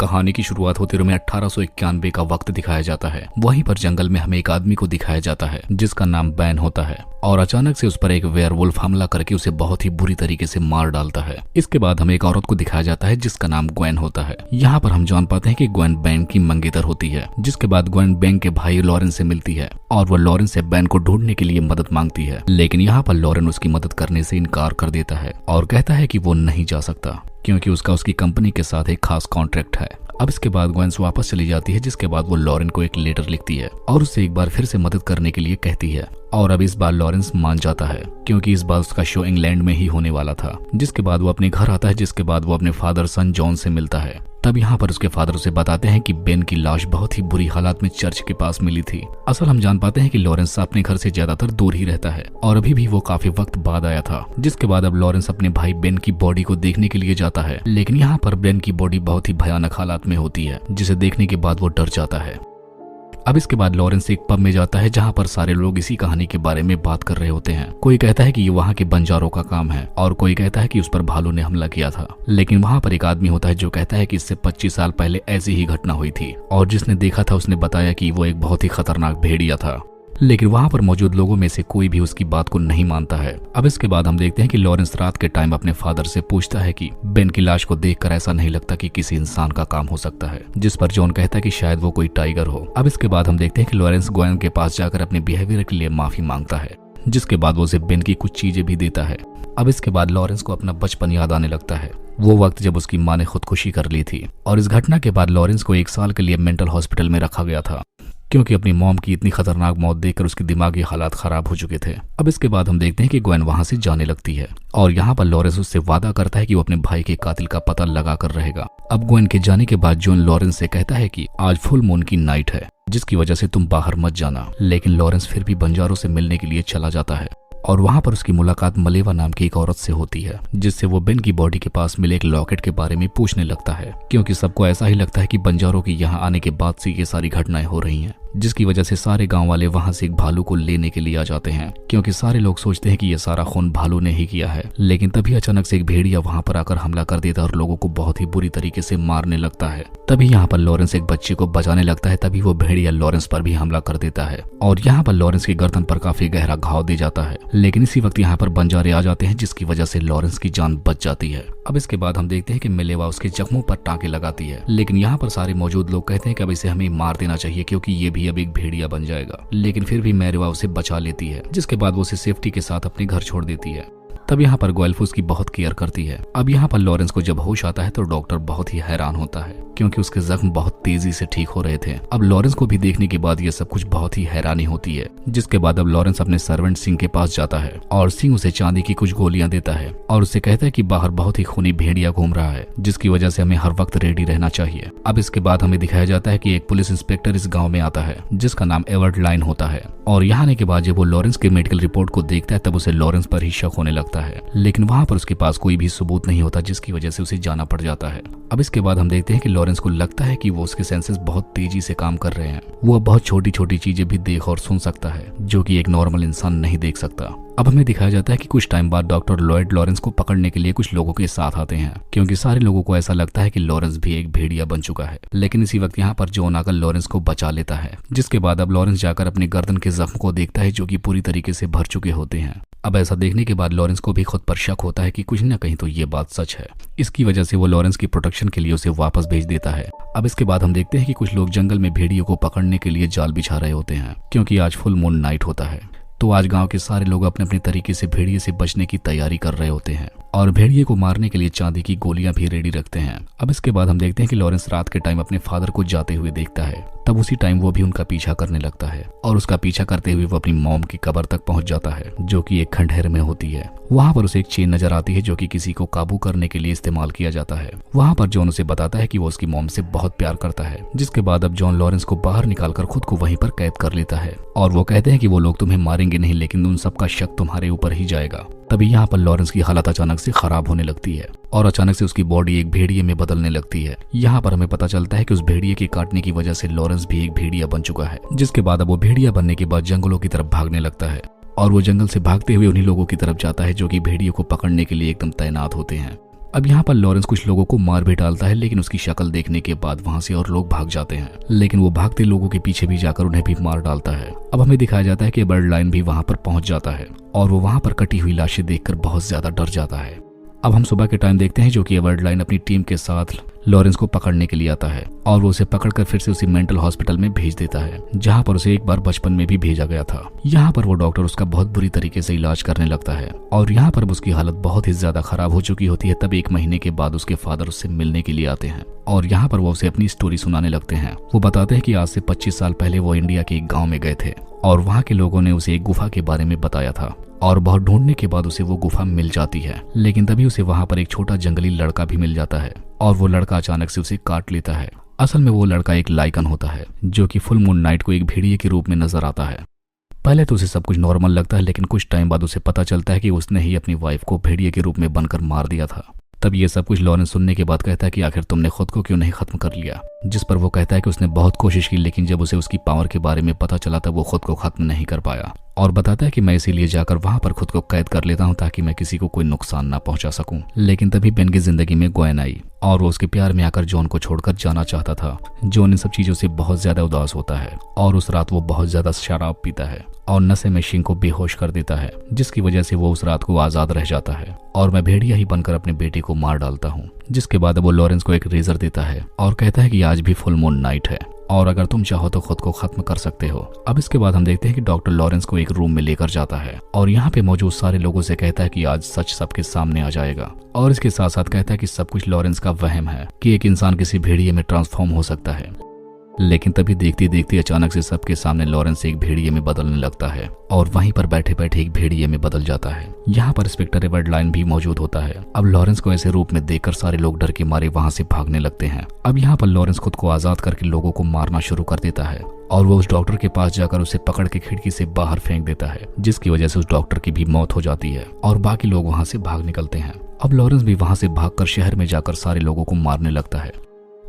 कहानी की शुरुआत होते हुए 1891 का वक्त दिखाया जाता है। वहीं पर जंगल में हमें एक आदमी को दिखाया जाता है जिसका नाम बैन होता है और अचानक से उस पर एक वेयरवुल्फ हमला करके उसे बहुत ही बुरी तरीके से मार डालता है। इसके बाद हमें एक औरत को दिखाया जाता है जिसका नाम ग्वेन होता है। यहाँ पर हम जान पाते हैं कि ग्वेन बैन की मंगेतर होती है। जिसके बाद ग्वेन बैन के भाई लॉरेंस से मिलती है और वह लॉरेंस से बैन को ढूंढने के लिए मदद मांगती है, लेकिन यहाँ पर लॉरेंस उसकी मदद करने से इनकार कर देता है और कहता है कि वो नहीं जा सकता क्योंकि उसका उसकी कंपनी के साथ एक खास कॉन्ट्रैक्ट है। अब इसके बाद ग्वेन वापस चली जाती है, जिसके बाद वो लॉरेंस को एक लेटर लिखती है और उससे एक बार फिर से मदद करने के लिए कहती है और अब इस बार लॉरेंस मान जाता है क्योंकि इस बार उसका शो इंग्लैंड में ही होने वाला था। जिसके बाद वो अपने घर आता है, जिसके बाद वो अपने फादर सन जॉन से मिलता है। तब यहाँ पर उसके फादर उसे बताते हैं कि बेन की लाश बहुत ही बुरी हालात में चर्च के पास मिली थी। असल हम जान पाते हैं कि लॉरेंस अपने घर से ज्यादातर दूर ही रहता है और अभी भी वो काफी वक्त बाद आया था। जिसके बाद अब लॉरेंस अपने भाई बेन की बॉडी को देखने के लिए जाता है, लेकिन यहाँ पर बेन की बॉडी बहुत ही भयानक हालात में होती है, जिसे देखने के बाद वो डर जाता है। अब इसके बाद लॉरेंस एक पब में जाता है जहाँ पर सारे लोग इसी कहानी के बारे में बात कर रहे होते हैं। कोई कहता है कि ये वहाँ के बंजारों का काम है और कोई कहता है कि उस पर भालू ने हमला किया था, लेकिन वहाँ पर एक आदमी होता है जो कहता है कि इससे 25 साल पहले ऐसी ही घटना हुई थी और जिसने देखा था उसने बताया कि वो एक बहुत ही खतरनाक भेड़िया था, लेकिन वहां पर मौजूद लोगों में से कोई भी उसकी बात को नहीं मानता है। अब इसके बाद हम देखते हैं कि लॉरेंस रात के टाइम अपने फादर से पूछता है कि बेन की लाश को देखकर ऐसा नहीं लगता कि किसी इंसान का काम हो सकता है, जिस पर जॉन कहता है कि शायद वो कोई टाइगर हो। अब इसके बाद हम देखते हैं कि लॉरेंस ग्वेन के पास जाकर अपने बिहेवियर के लिए माफी मांगता है, जिसके बाद वो उसे बेन की कुछ चीजें भी देता है। अब इसके बाद लॉरेंस को अपना बचपन याद आने लगता है, वो वक्त जब उसकी माँ ने खुदकुशी कर ली थी और इस घटना के बाद लॉरेंस को 1 साल के लिए मेंटल हॉस्पिटल में रखा गया था क्योंकि अपनी मॉम की इतनी खतरनाक मौत देखकर उसके दिमागी हालात खराब हो चुके थे। अब इसके बाद हम देखते हैं कि ग्वेन वहां से जाने लगती है और यहाँ पर लॉरेंस उससे वादा करता है कि वो अपने भाई के कातिल का पता लगा कर रहेगा। अब ग्वेन के जाने के बाद जॉन लॉरेंस से कहता है कि आज फुल मून की नाइट है जिसकी वजह से तुम बाहर मत जाना, लेकिन लॉरेंस फिर भी बंजारों से मिलने के लिए चला जाता है और वहां पर उसकी मुलाकात मलेवा नाम की एक औरत से होती है, जिससे वो बेन की बॉडी के पास मिले एक लॉकेट के बारे में पूछने लगता है क्योंकि सबको ऐसा ही लगता है कि बंजारों की यहाँ आने के बाद से ये सारी घटनाएं हो रही हैं, जिसकी वजह से सारे गांव वाले वहां से एक भालू को लेने के लिए आ जाते हैं क्योंकि सारे लोग सोचते हैं कि ये सारा खून भालू ने ही किया है। लेकिन तभी अचानक से एक भेड़िया वहां पर आकर हमला कर देता है और लोगों को बहुत ही बुरी तरीके से मारने लगता है। तभी यहाँ पर लॉरेंस एक बच्चे को बचाने लगता है, तभी वो भेड़िया लॉरेंस पर भी हमला कर देता है और यहाँ पर लॉरेंस की गर्दन पर काफी गहरा घाव दे जाता है, लेकिन इसी वक्त यहाँ पर बंजारे आ जाते हैं जिसकी वजह से लॉरेंस की जान बच जाती है। अब इसके बाद हम देखते हैं कि मिलेवा उसके जख्मों पर टांके लगाती है, लेकिन यहाँ पर सारे मौजूद लोग कहते हैं कि अब इसे हमें मार देना चाहिए क्योंकि ये भी अब एक भेड़िया बन जाएगा, लेकिन फिर भी मेलेवा उसे बचा लेती है, जिसके बाद वो उसे सेफ्टी के साथ अपने घर छोड़ देती है। तब यहाँ पर ग्वेल्फ उसकी बहुत केयर करती है। अब यहाँ पर लॉरेंस को जब होश आता है तो डॉक्टर बहुत ही हैरान होता है क्योंकि उसके जख्म बहुत तेजी से ठीक हो रहे थे। अब लॉरेंस को भी देखने के बाद ये सब कुछ बहुत ही हैरानी होती है, जिसके बाद अब लॉरेंस अपने सर्वेंट सिंह के पास जाता है और सिंह उसे चांदी की कुछ गोलियां देता है और उससे कहता है कि बाहर बहुत ही खूनी भेड़िया घूम रहा है, जिसकी वजह से हमें हर वक्त रेडी रहना चाहिए। अब इसके बाद हमें दिखाया जाता है कि एक पुलिस इंस्पेक्टर इस गाँव में आता है जिसका नाम एवर्ड लाइन होता है और यहाँ आने के बाद जब वो लॉरेंस के मेडिकल रिपोर्ट को देखता है तब उसे लॉरेंस पर ही शक होने लगता है, लेकिन वहां पर उसके पास कोई भी सबूत नहीं होता, जिसकी वजह से उसे जाना पड़ जाता है। अब इसके बाद हम देखते हैं कि लॉरेंस को लगता है कि वो उसके सेंसेस बहुत तेजी से काम कर रहे हैं, वो बहुत छोटी छोटी चीजें भी देख और सुन सकता है जो कि एक नॉर्मल इंसान नहीं देख सकता। अब हमें दिखाया जाता है कि कुछ टाइम बाद डॉक्टर लॉयड लॉरेंस को पकड़ने के लिए कुछ लोगों के साथ आते हैं क्योंकि सारे लोगों को ऐसा लगता है कि लॉरेंस भी एक भेड़िया बन चुका है, लेकिन इसी वक्त यहाँ पर जॉन आकर लॉरेंस को बचा लेता है। जिसके बाद अब लॉरेंस जाकर अपने गर्दन के जख्म को देखता है जो कि पूरी तरीके से भर चुके होते हैं। अब ऐसा देखने के बाद लॉरेंस को भी खुद पर शक होता है कि कुछ न कहीं तो ये बात सच है। इसकी वजह से वो लॉरेंस की प्रोटेक्शन के लिए उसे वापस भेज देता है। अब इसके बाद हम देखते हैं कि कुछ लोग जंगल में भेड़ियों को पकड़ने के लिए जाल बिछा रहे होते हैं क्योंकि आज फुल मून नाइट होता है, तो आज गांव के सारे लोग अपने अपने तरीके से भेड़िए से बचने की तैयारी कर रहे होते हैं और भेड़िए को मारने के लिए चांदी की गोलियां भी रेडी रखते हैं। अब इसके बाद हम देखते हैं कि लॉरेंस रात के टाइम अपने फादर को जाते हुए देखता है, तब उसी टाइम वो भी उनका पीछा करने लगता है और उसका पीछा करते हुए वो अपनी मॉम की कब्र तक पहुंच जाता है जो कि एक खंडहर में होती है। वहां पर उसे एक चेन नजर आती है जो कि किसी को काबू करने के लिए इस्तेमाल किया जाता है। वहां पर जॉन उसे बताता है कि वो उसकी मॉम से बहुत प्यार करता है, जिसके बाद अब जॉन लॉरेंस को बाहर निकालकर खुद को वहीं पर कैद कर लेता है और वो कहते हैं कि वो लोग तुम्हें मारेंगे नहीं, लेकिन उन सबका शक तुम्हारे ऊपर ही जाएगा। तभी यहाँ पर लॉरेंस की हालत अचानक से खराब होने लगती है और अचानक से उसकी बॉडी एक भेड़िए में बदलने लगती है। यहाँ पर हमें पता चलता है कि उस भेड़िए के काटने की वजह से लॉरेंस भी एक भेड़िया बन चुका है, जिसके बाद अब वो भेड़िया बनने के बाद जंगलों की तरफ भागने लगता है और वो जंगल से भागते हुए उन्हीं लोगों की तरफ जाता है जो कि भेड़ियों को पकड़ने के लिए एकदम तैनात होते हैं। अब यहाँ पर लॉरेंस कुछ लोगों को मार भी डालता है, लेकिन उसकी शक्ल देखने के बाद वहाँ से और लोग भाग जाते हैं, लेकिन वो भागते लोगों के पीछे भी जाकर उन्हें भी मार डालता है। अब हमें दिखाया जाता है कि बर्ड लाइन भी वहाँ पर पहुंच जाता है और वो वहाँ पर कटी हुई लाशें देखकर बहुत ज्यादा डर जाता है। अब हम सुबह के टाइम देखते हैं जो कि एवर्ड लाइन अपनी टीम के साथ लॉरेंस को पकड़ने के लिए आता है और वो उसे पकड़कर फिर से उसी मेंटल हॉस्पिटल में भेज देता है जहां पर उसे एक बार बचपन में भी भेजा गया था। यहाँ पर वो डॉक्टर उसका बहुत बुरी तरीके से इलाज करने लगता है और यहाँ पर उसकी हालत बहुत ही ज्यादा खराब हो चुकी होती है। तब 1 महीने के बाद उसके फादर उससे मिलने के लिए आते हैं और यहाँ पर वो उसे अपनी स्टोरी सुनाने लगते हैं। वो बताते हैं कि आज से 25 साल पहले वो इंडिया के एक गाँव में गए थे और वहाँ के लोगों ने उसे एक गुफा के बारे में बताया था और बहुत ढूंढने के बाद उसे वो गुफा मिल जाती है, लेकिन तभी उसे वहां पर एक छोटा जंगली लड़का भी मिल जाता है और वो लड़का अचानक से उसे काट लेता है। असल में वो लड़का एक लाइकन होता है जो कि फुल मून नाइट को एक भेड़िए के रूप में नजर आता है। पहले तो उसे सब कुछ नॉर्मल लगता है, लेकिन कुछ टाइम बाद उसे पता चलता है कि उसने ही अपनी वाइफ को भेड़िए के रूप में बनकर मार दिया था। तब ये सब कुछ लॉरेंस सुनने के बाद कहता है कि आखिर तुमने खुद को क्यों नहीं खत्म कर लिया, जिस पर वो कहता है कि उसने बहुत कोशिश की, लेकिन जब उसे उसकी पावर के बारे में पता चला तब वो खुद को खत्म नहीं कर पाया और बताता है कि मैं इसीलिए जाकर वहां पर खुद को कैद कर लेता हूं ताकि मैं किसी को कोई नुकसान ना पहुंचा सकूं। लेकिन तभी बेन की जिंदगी में ग्वेन आई और वो उसके प्यार में आकर जॉन को छोड़कर जाना चाहता था। जॉन इन सब चीजों से बहुत ज्यादा उदास होता है और उस रात वो बहुत ज्यादा शराब पीता है और नशे में शिंग को बेहोश कर देता है, जिसकी वजह से वो उस रात को आजाद रह जाता है और मैं भेड़िया ही बनकर अपने बेटे को मार डालता हूँ। जिसके बाद वो लॉरेंस को एक रेजर देता है और कहता है कि आज भी फुल मून नाइट है और अगर तुम चाहो तो खुद को खत्म कर सकते हो। अब इसके बाद हम देखते हैं कि डॉक्टर लॉरेंस को एक रूम में लेकर जाता है और यहाँ पे मौजूद सारे लोगों से कहता है कि आज सच सबके सामने आ जाएगा और इसके साथ साथ कहता है कि सब कुछ लॉरेंस का वहम है कि एक इंसान किसी भेड़िए में ट्रांसफॉर्म हो सकता है। लेकिन तभी देखते देखते अचानक से सबके सामने लॉरेंस एक भेड़िए में बदलने लगता है और वहीं पर बैठे बैठे एक भेड़िए में बदल जाता है। यहाँ पर इंस्पेक्टर एवर्ड लाइन भी मौजूद होता है। अब लॉरेंस को ऐसे रूप में देखकर सारे लोग डर के मारे वहां से भागने लगते हैं। अब यहाँ पर लॉरेंस खुद को आजाद करके लोगों को मारना शुरू कर देता है और वो उस डॉक्टर के पास जाकर उसे पकड़ के खिड़की से बाहर फेंक देता है, जिसकी वजह से उस डॉक्टर की भी मौत हो जाती है और बाकी लोग वहां से भाग निकलते हैं। अब लॉरेंस भी वहां से भागकर शहर में जाकर सारे लोगों को मारने लगता है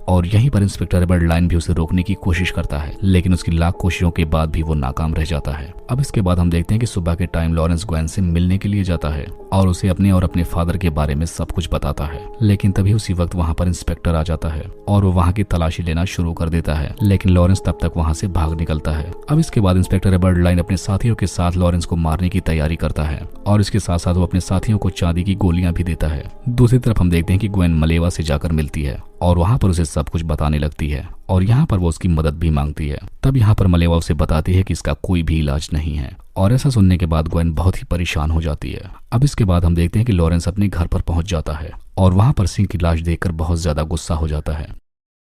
और यहीं पर इंस्पेक्टर एवर्ड लाइन भी उसे रोकने की कोशिश करता है, लेकिन उसकी लाख कोशिशों के बाद भी वो नाकाम रह जाता है। अब इसके बाद हम देखते हैं कि सुबह के टाइम लॉरेंस ग्वेन से मिलने के लिए जाता है और उसे अपने और अपने फादर के बारे में सब कुछ बताता है, लेकिन तभी उसी वक्त वहां पर इंस्पेक्टर आ जाता है और वो वहां की तलाशी लेना शुरू कर देता है, लेकिन लॉरेंस तब तक वहां से भाग निकलता है। अब इसके बाद इंस्पेक्टर एवर्ड लाइन अपने साथियों के साथ लॉरेंस को मारने की तैयारी करता है और इसके साथ साथ वो अपने साथियों को चांदी की गोलियां भी देता है। दूसरी तरफ हम देखते हैं कि ग्वेन मलेवा से जाकर मिलती है और वहां पर उसे सब कुछ बताने लगती है और यहाँ पर वो उसकी मदद भी मांगती है। तब यहाँ पर मलेवा उसे बताती है कि इसका कोई भी इलाज नहीं है और ऐसा सुनने के बाद ग्वेन बहुत ही परेशान हो जाती है। अब इसके बाद हम देखते हैं कि लॉरेंस अपने घर पर पहुंच जाता है और वहां पर सिंह की लाश देखकर बहुत ज्यादा गुस्सा हो जाता है,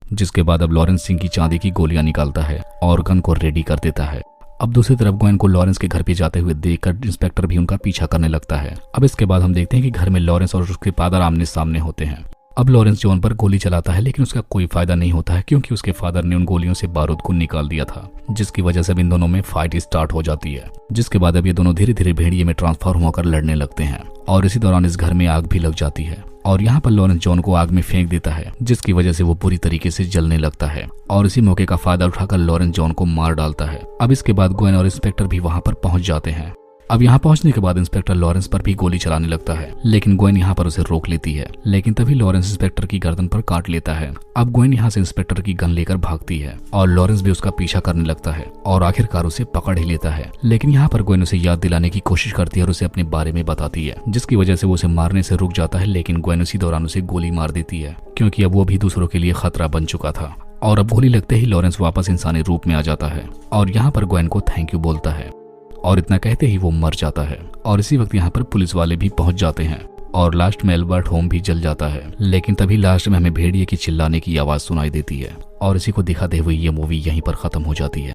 जिसके बाद अब लॉरेंस सिंह की चांदी की गोलियां निकालता है और गन को रेडी कर देता है। अब दूसरी तरफ ग्वेन को लॉरेंस के घर पे जाते हुए देखकर इंस्पेक्टर भी उनका पीछा करने लगता है। अब इसके बाद हम देखते हैं कि घर में लॉरेंस और उसके फादर आमने सामने होते हैं। अब लॉरेंस जॉन पर गोली चलाता है, लेकिन उसका कोई फायदा नहीं होता है क्योंकि उसके फादर ने उन गोलियों से बारूद को निकाल दिया था, जिसकी वजह से अब इन दोनों में फाइट स्टार्ट हो जाती है। जिसके बाद अब ये दोनों धीरे धीरे भेड़िए में ट्रांसफॉर्म होकर लड़ने लगते हैं और इसी दौरान इस घर में आग भी लग जाती है और यहाँ पर लॉरेंस जॉन को आग में फेंक देता है, जिसकी वजह से वो बुरी तरीके से जलने लगता है और इसी मौके का फायदा उठाकर लॉरेंस जॉन को मार डालता है। अब इसके बाद ग्वेन और इंस्पेक्टर भी वहां पर पहुंच जाते हैं। अब यहाँ पहुंचने के बाद इंस्पेक्टर लॉरेंस पर भी गोली चलाने लगता है, लेकिन ग्वेन यहाँ पर उसे रोक लेती है, लेकिन तभी लॉरेंस इंस्पेक्टर की गर्दन पर काट लेता है। अब ग्वेन यहाँ से इंस्पेक्टर की गन लेकर भागती है और लॉरेंस भी उसका पीछा करने लगता है और आखिरकार उसे पकड़ ही लेता है, लेकिन यहाँ पर ग्वेन उसे याद दिलाने की कोशिश करती है और उसे अपने बारे में बताती है, जिसकी वजह से वो उसे मारने से रुक जाता है, लेकिन ग्वेन उसी दौरान उसे गोली मार देती है क्योंकि अब वो भी दूसरों के लिए खतरा बन चुका था। और अब गोली लगते ही लॉरेंस वापस इंसानी रूप में आ जाता है और यहाँ पर ग्वेन को थैंक यू बोलता है और इतना कहते ही वो मर जाता है। और इसी वक्त यहाँ पर पुलिस वाले भी पहुंच जाते हैं और लास्ट में एल्बर्ट होम भी जल जाता है, लेकिन तभी लास्ट में हमें भेड़िए की चिल्लाने की आवाज सुनाई देती है और इसी को दिखाते हुए ये मूवी यहीं पर खत्म हो जाती है।